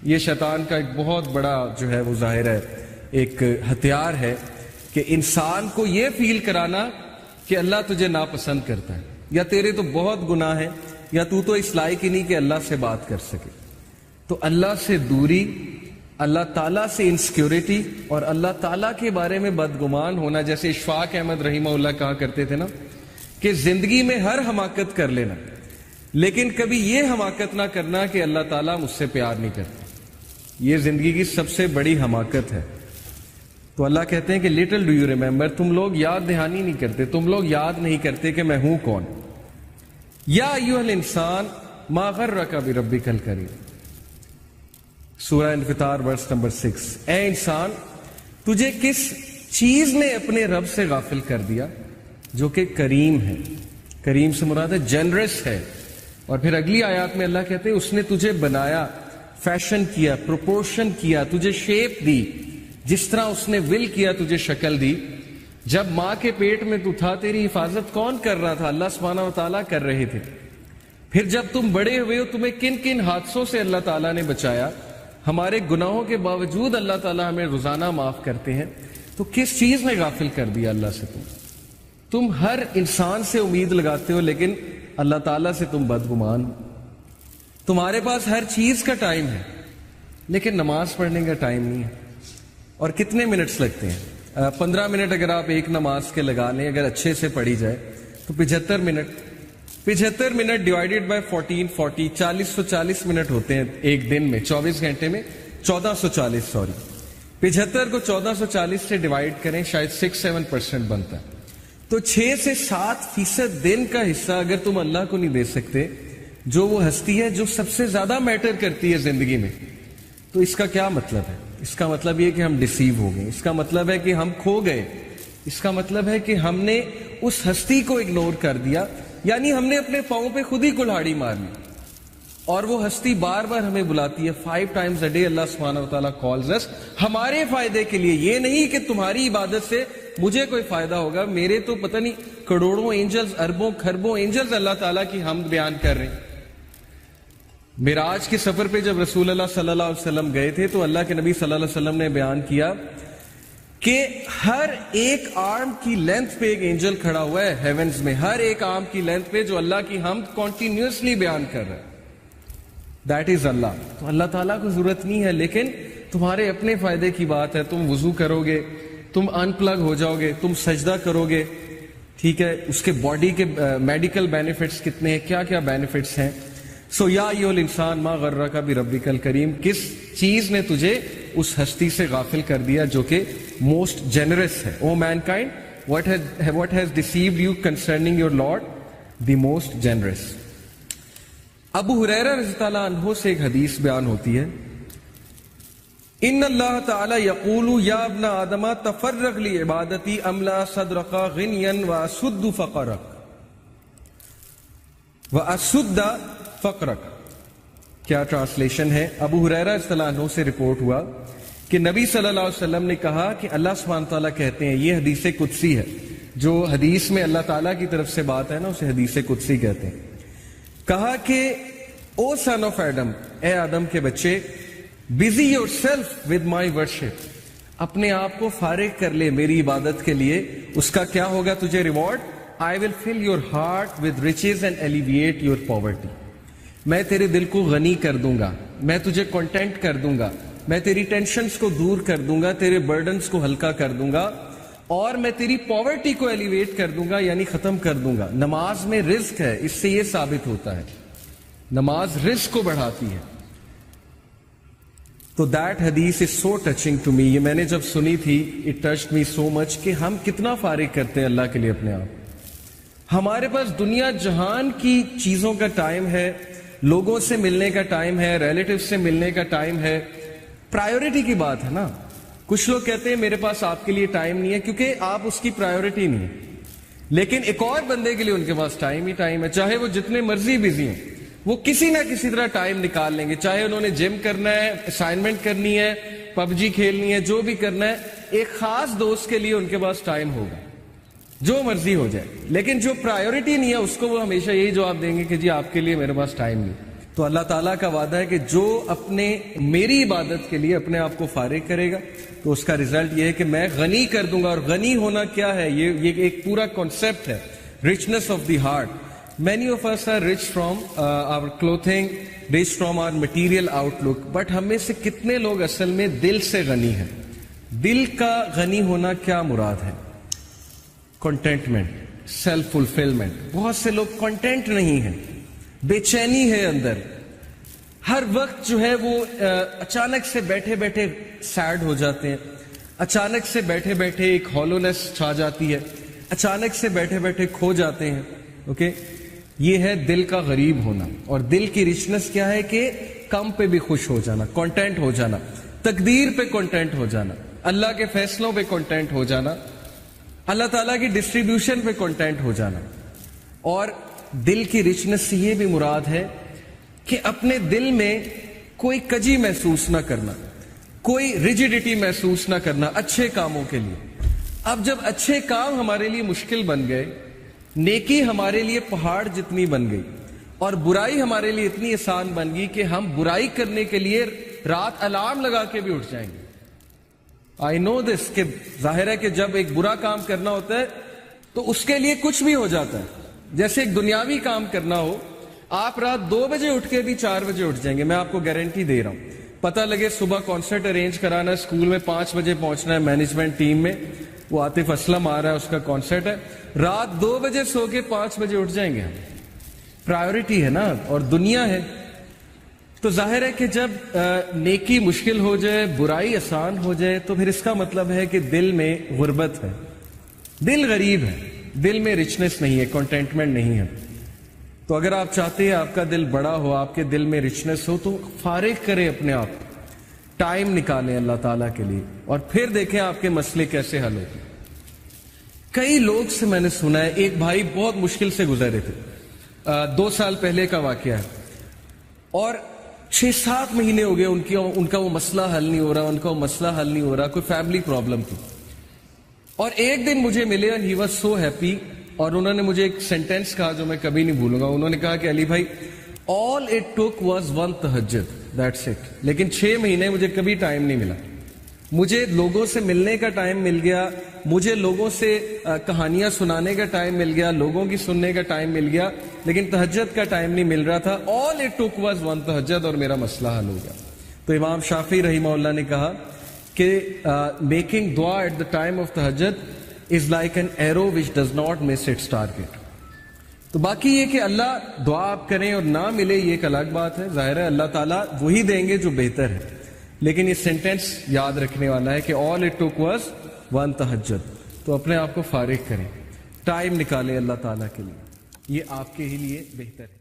یہ شیطان کا ایک بہت بڑا جو ہے وہ ظاہر ہے ایک ہتھیار ہے کہ انسان کو یہ فیل کرانا کہ اللہ تجھے ناپسند کرتا ہے، یا تیرے تو بہت گناہ ہیں، یا تو اس لائق ہی نہیں کہ اللہ سے بات کر سکے۔ تو اللہ سے دوری، اللہ تعالیٰ سے انسیکیورٹی اور اللہ تعالیٰ کے بارے میں بدگمان ہونا، جیسے اشفاق احمد رحمہ اللہ کہا کرتے تھے نا کہ زندگی میں ہر حماقت کر لینا لیکن کبھی یہ حماقت نہ کرنا کہ اللہ تعالیٰ مجھ سے پیار نہیں کرتا، یہ زندگی کی سب سے بڑی حماقت ہے۔ تو اللہ کہتے ہیں کہ لٹل ڈو یو ریمبر، تم لوگ یاد دہانی نہیں کرتے، تم لوگ یاد نہیں کرتے کہ میں ہوں کون۔ یا ایھا الانسان ما غرک بربک الکریم، سورہ انفطار ورس نمبر 6۔ اے انسان، تجھے کس چیز نے اپنے رب سے غافل کر دیا جو کہ کریم ہے؟ کریم سے مراد ہے جنرس ہے۔ اور پھر اگلی آیات میں اللہ کہتے ہیں اس نے تجھے بنایا، فیشن کیا، پروپورشن کیا، تجھے شیپ دی، جس طرح اس نے ول کیا تجھے شکل دی۔ جب ماں کے پیٹ میں تو تھا تیری حفاظت کون کر رہا تھا؟ اللہ سبحانہ و تعالیٰ کر رہے تھے۔ پھر جب تم بڑے ہوئے ہو تمہیں کن کن حادثوں سے اللہ تعالیٰ نے بچایا، ہمارے گناہوں کے باوجود اللہ تعالیٰ ہمیں روزانہ معاف کرتے ہیں۔ تو کس چیز نے غافل کر دیا اللہ سے؟ تم ہر انسان سے امید لگاتے ہو لیکن اللہ تعالیٰ سے تم بدگمان ہو۔ تمہارے پاس ہر چیز کا ٹائم ہے لیکن نماز پڑھنے کا ٹائم نہیں ہے۔ اور کتنے منٹس لگتے ہیں؟ 15 منٹ اگر آپ ایک نماز کے لگا لیں، اگر اچھے سے پڑھی جائے تو 75 minute, 75 minute divided by 14، 440 minute ہوتے ہیں ایک دن میں، 24 گھنٹے میں 1440 75 کو 1440 سے ڈیوائیڈ کریں، شاید 6-7% بنتا ہے۔ تو 6 سے 7% دن کا حصہ اگر تم اللہ کو نہیں دے سکتے، جو وہ ہستی ہے جو سب سے زیادہ میٹر کرتی ہے زندگی میں، تو اس کا کیا مطلب ہے؟ اس کا مطلب یہ کہ ہم ڈیسیو ہو گئے، اس کا مطلب ہے کہ ہم کھو گئے، اس کا مطلب ہے کہ ہم نے اس ہستی کو اگنور کر دیا، یعنی ہم نے اپنے پاؤں پہ خود ہی کلہاڑی مار لی۔ اور وہ ہستی بار بار ہمیں بلاتی ہے، 5 times a day اللہ سبحانہ و تعالیٰ calls us، ہمارے فائدے کے لیے۔ یہ نہیں کہ تمہاری عبادت سے مجھے کوئی فائدہ ہوگا، میرے تو پتہ نہیں کروڑوں اینجلز، اربوں کھربوں اینجلز اللہ تعالیٰ کی حمد بیان کر رہے ہیں۔ معراج کے سفر پہ جب رسول اللہ صلی اللہ علیہ وسلم گئے تھے تو اللہ کے نبی صلی اللہ علیہ وسلم نے بیان کیا کہ ہر ایک آرم کی لینتھ پہ ایک اینجل کھڑا ہوا ہے ہیونز میں، ہر ایک آرم کی لینتھ پہ جو اللہ کی حمد کنٹینیوسلی بیان کر رہا ہے۔ دیٹ از اللہ۔ تو اللہ تعالیٰ کو ضرورت نہیں ہے، لیکن تمہارے اپنے فائدے کی بات ہے۔ تم وضو کرو گے، تم ان پلگ ہو جاؤ گے، تم سجدہ کرو گے، ٹھیک ہے، اس کے باڈی کے میڈیکل بینیفٹس کتنے ہیں، کیا کیا بینیفٹس ہیں۔ سو یا ایھا الانسان ما غرک بربک الکریم، کس چیز نے تجھے اس ہستی سے غافل کر دیا جو کہ موسٹ جنرس ہے۔ او main kind what has deceived you concerning your Lord, the most generous۔ ابو ہریرہ رضی اللہ عنہ سے ایک حدیث بیان ہوتی ہے، ان اللہ تعالی یقول یا ابن آدم تفرغ لعبادتی املا صدرک غنیا واسد فقرک واسد فقرک۔ کیا ٹرانسلیشن ہے؟ ابو ہریرہ رضی اللہ عنہ سے رپورٹ ہوا کہ نبی صلی اللہ علیہ وسلم نے کہا کہ اللہ سبحانہ تعالیٰ کہتے ہیں، یہ حدیث قدسی ہے، جو حدیث میں اللہ تعالیٰ کی طرف سے بات ہے نا اسے حدیث قدسی کہتے ہیں۔ کہا کہ او سن آف ایڈم، اے آدم کے بچے، busy your self with my worship, اپنے آپ کو فارغ کر لے میری عبادت کے لیے۔ اس کا کیا ہوگا تجھے reward? I will fill your heart with riches and elevate your poverty، میں تیرے دل کو غنی کر دوں گا، میں تجھے کنٹینٹ کر دوں گا، میں تیری ٹینشنز کو دور کر دوں گا، تیرے برڈنز کو ہلکا کر دوں گا، اور میں تیری پاورٹی کو ایلیویٹ کر دوں گا، یعنی ختم کر دوں گا۔ نماز میں رزق ہے، اس سے یہ ثابت ہوتا ہے نماز رزق کو بڑھاتی ہے۔ تو دیٹ حدیث از سو ٹچنگ ٹو می، یہ میں نے جب سنی تھی اٹ ٹچڈ می سو مچ کہ ہم کتنا فارغ کرتے ہیں اللہ کے لیے اپنے آپ۔ ہمارے پاس دنیا جہان کی چیزوں کا ٹائم ہے، لوگوں سے ملنے کا ٹائم ہے، ریلیٹیو سے ملنے کا ٹائم ہے، پرائیورٹی کی بات ہے نا۔ کچھ لوگ کہتے ہیں میرے پاس آپ کے لیے ٹائم نہیں ہے کیونکہ آپ اس کی پرائیورٹی نہیں ہے، لیکن ایک اور بندے کے لیے ان کے پاس ٹائم ہی ٹائم ہے، چاہے وہ جتنے مرضی بزی ہیں، وہ کسی نہ کسی طرح ٹائم نکال لیں گے، چاہے انہوں نے جم کرنا ہے، اسائنمنٹ کرنی ہے، PUBG کھیلنی ہے، جو بھی کرنا ہے، ایک خاص دوست کے لیے ان کے پاس ٹائم ہوگا، جو مرضی ہو جائے۔ لیکن جو پرائیورٹی نہیں ہے اس کو وہ ہمیشہ یہی جواب دیں گے کہ جی آپ کے لیے میرے پاس ٹائم نہیں۔ تو اللہ تعالیٰ کا وعدہ ہے کہ جو اپنے میری عبادت کے لیے اپنے آپ کو فارغ کرے گا تو اس کا رزلٹ یہ ہے کہ میں غنی کر دوں گا. اور غنی ہونا کیا ہے؟ یہ ایک پورا کانسیپٹ ہے, richness of the heart. Many of us are rich from our clothing, rich from our material outlook, but ہم میں سے کتنے لوگ اصل میں دل سے غنی ہیں؟ دل کا غنی ہونا کیا مراد ہے؟ Contentment, self fulfilment. بہت سے لوگ کنٹینٹ نہیں ہیں, بے چینی ہے اندر. ہر وقت جو ہے وہ اچانک سے بیٹھے بیٹھے سیڈ ہو جاتے ہیں, اچانک سے بیٹھے بیٹھے ایک ہالونیس چھا جاتی ہے, اچانک سے بیٹھے بیٹھے کھو جاتے ہیں. اوکے, یہ ہے دل کا غریب ہونا. اور دل کی رچنس کیا ہے کہ کم پہ بھی خوش ہو جانا, کانٹینٹ ہو جانا, تقدیر پہ کانٹینٹ ہو جانا, اللہ کے فیصلوں پہ کانٹینٹ ہو جانا, اللہ تعالیٰ کی ڈسٹریبیوشن پہ کانٹینٹ ہو جانا. اور دل کی رچنس سے یہ بھی مراد ہے کہ اپنے دل میں کوئی کجی محسوس نہ کرنا, کوئی ریجیڈیٹی محسوس نہ کرنا اچھے کاموں کے لیے. اب جب اچھے کام ہمارے لیے مشکل بن گئے, نیکی ہمارے لیے پہاڑ جتنی بن گئی, اور برائی ہمارے لیے اتنی آسان بن گئی کہ ہم برائی کرنے کے لیے رات الارم لگا کے بھی اٹھ جائیں گے. آئی نو دس, کہ ظاہر ہے کہ جب ایک برا کام کرنا ہوتا ہے تو اس کے لیے کچھ بھی ہو جاتا ہے. جیسے ایک دنیاوی کام کرنا ہو, آپ رات 2 بجے اٹھ کے بھی 4 بجے اٹھ جائیں گے, میں آپ کو گارنٹی دے رہا ہوں. پتہ لگے صبح کانسرٹ ارینج کرانا ہے, اسکول میں 5 بجے پہنچنا ہے, مینجمنٹ ٹیم میں وہ عاطف اسلم آ رہا ہے, اس کا کانسرٹ ہے, رات 2 بجے سو کے 5 بجے اٹھ جائیں گے. پرائیورٹی ہے نا, اور دنیا ہے. تو ظاہر ہے کہ جب نیکی مشکل ہو جائے, برائی آسان ہو جائے, تو پھر اس کا مطلب ہے کہ دل میں غربت ہے, دل غریب ہے, دل میں رچنس نہیں ہے, کنٹینٹمنٹ نہیں ہے. تو اگر آپ چاہتے ہیں آپ کا دل بڑا ہو, آپ کے دل میں رچنس ہو, تو فارغ کریں اپنے آپ, ٹائم نکالیں اللہ تعالیٰ کے لیے, اور پھر دیکھیں آپ کے مسئلے کیسے حل ہوتے. کئی لوگ سے میں نے سنا ہے, ایک بھائی بہت مشکل سے گزرے تھے, 2 سال پہلے کا واقعہ ہے, اور 6-7 مہینے ہو گئے ان کا وہ مسئلہ حل نہیں ہو رہا, ان کا وہ مسئلہ حل نہیں ہو رہا, کوئی فیملی پرابلم تھی. اور ایک دن مجھے ملے and he was so happy, اور انہوں نے مجھے ایک سینٹینس کہا جو میں کبھی نہیں بھولوں گا. انہوں نے کہا کہ علی بھائی, all it took was 1 تہجد, that's it. لیکن 6 مہینے مجھے کبھی ٹائم نہیں ملا. مجھے لوگوں سے ملنے کا ٹائم مل گیا, مجھے لوگوں سے کہانیاں سنانے کا ٹائم مل گیا, لوگوں کی سننے کا ٹائم مل گیا, لیکن تہجد کا ٹائم نہیں مل رہا تھا. all it took was 1 تہجد, اور میرا مسئلہ حل ہو گیا. تو امام شافعی رحمہ اللہ نے کہا کہ میکنگ دعا ایٹ دا ٹائم آف تہجد is like an arrow which does not miss its target. تو باقی یہ کہ اللہ دعا آپ کریں اور نہ ملے, یہ ایک الگ بات ہے. ظاہر ہے اللہ تعالیٰ وہی دیں گے جو بہتر ہے, لیکن یہ سینٹینس یاد رکھنے والا ہے کہ all it took was 1 تہجد. تو اپنے آپ کو فارغ کریں, ٹائم نکالیں اللہ تعالیٰ کے لیے, یہ آپ کے ہی لیے بہتر ہے.